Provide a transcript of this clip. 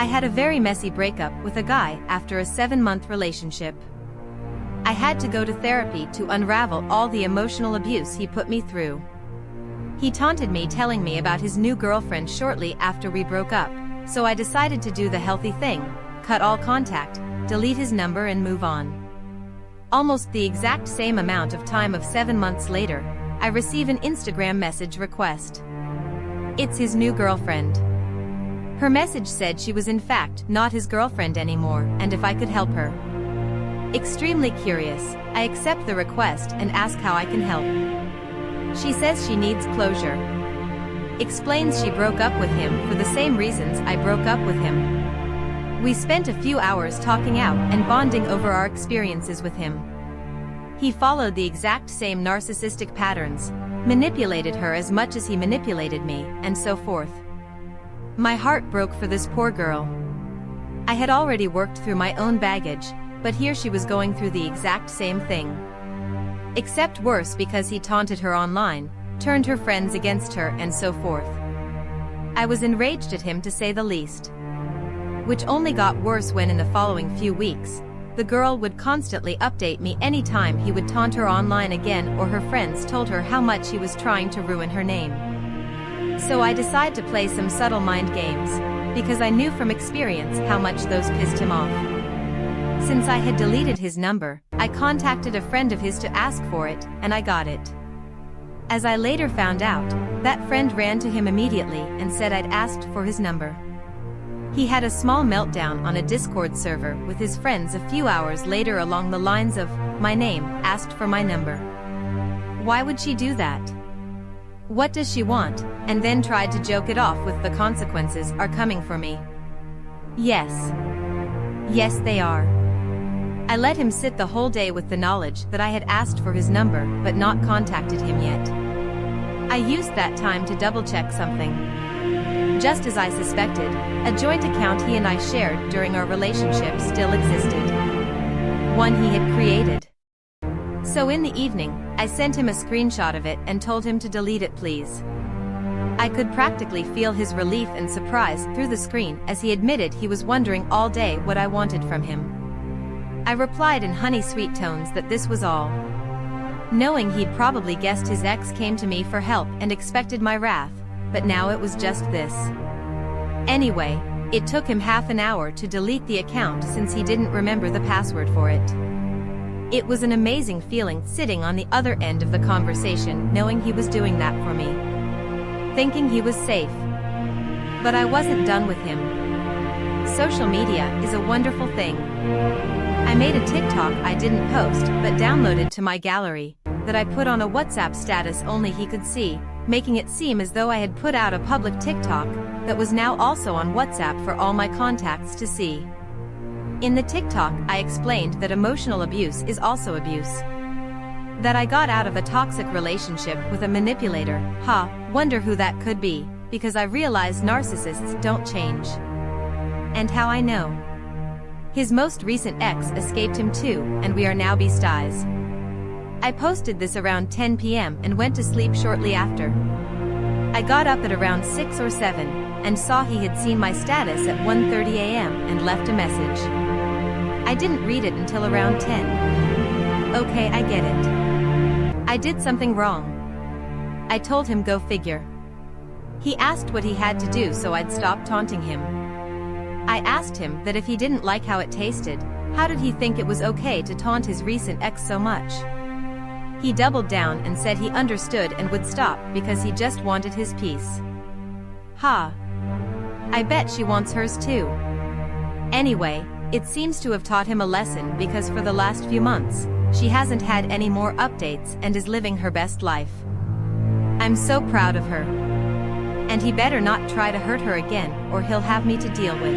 I had a very messy breakup with a guy after a 7-month relationship. I had to go to therapy to unravel all the emotional abuse he put me through. He taunted me, telling me about his new girlfriend shortly after we broke up, so I decided to do the healthy thing, cut all contact, delete his number and move on. Almost the exact same amount of time of 7 months later, I receive an Instagram message request. It's his new girlfriend. Her message said she was in fact not his girlfriend anymore and if I could help her. Extremely curious, I accept the request and ask how I can help. She says she needs closure. Explains she broke up with him for the same reasons I broke up with him. We spent a few hours talking out and bonding over our experiences with him. He followed the exact same narcissistic patterns, manipulated her as much as he manipulated me, and so forth. My heart broke for this poor girl. I had already worked through my own baggage, but here she was going through the exact same thing. Except worse, because he taunted her online, turned her friends against her, and so forth. I was enraged at him, to say the least. Which only got worse when in the following few weeks, the girl would constantly update me anytime he would taunt her online again or her friends told her how much he was trying to ruin her name. So I decided to play some subtle mind games, because I knew from experience how much those pissed him off. Since I had deleted his number, I contacted a friend of his to ask for it, and I got it. As I later found out, that friend ran to him immediately and said I'd asked for his number. He had a small meltdown on a Discord server with his friends a few hours later along the lines of, "My name, asked for my number. Why would she do that? What does she want?" and then tried to joke it off with, "The consequences are coming for me." Yes. Yes, they are. I let him sit the whole day with the knowledge that I had asked for his number but not contacted him yet. I used that time to double-check something. Just as I suspected, a joint account he and I shared during our relationship still existed. One he had created. So in the evening, I sent him a screenshot of it and told him to delete it, please. I could practically feel his relief and surprise through the screen as he admitted he was wondering all day what I wanted from him. I replied in honey-sweet tones that this was all. Knowing he'd probably guessed his ex came to me for help and expected my wrath, but now it was just this. Anyway, it took him half an hour to delete the account since he didn't remember the password for it. It was an amazing feeling sitting on the other end of the conversation knowing he was doing that for me. Thinking he was safe. But I wasn't done with him. Social media is a wonderful thing. I made a TikTok I didn't post but downloaded to my gallery, that I put on a WhatsApp status only he could see, making it seem as though I had put out a public TikTok that was now also on WhatsApp for all my contacts to see. In the TikTok, I explained that emotional abuse is also abuse. That I got out of a toxic relationship with a manipulator, wonder who that could be, because I realized narcissists don't change. And how I know. His most recent ex escaped him too, and we are now besties. I posted this around 10 p.m. and went to sleep shortly after. I got up at around 6 or 7, and saw he had seen my status at 1:30 a.m. and left a message. I didn't read it until around 10. Okay, I get it. I did something wrong. I told him, go figure. He asked what he had to do so I'd stop taunting him. I asked him that if he didn't like how it tasted, how did he think it was okay to taunt his recent ex so much? He doubled down and said he understood and would stop because he just wanted his peace. I bet she wants hers too. Anyway, it seems to have taught him a lesson because for the last few months, she hasn't had any more updates and is living her best life. I'm so proud of her. And he better not try to hurt her again or he'll have me to deal with.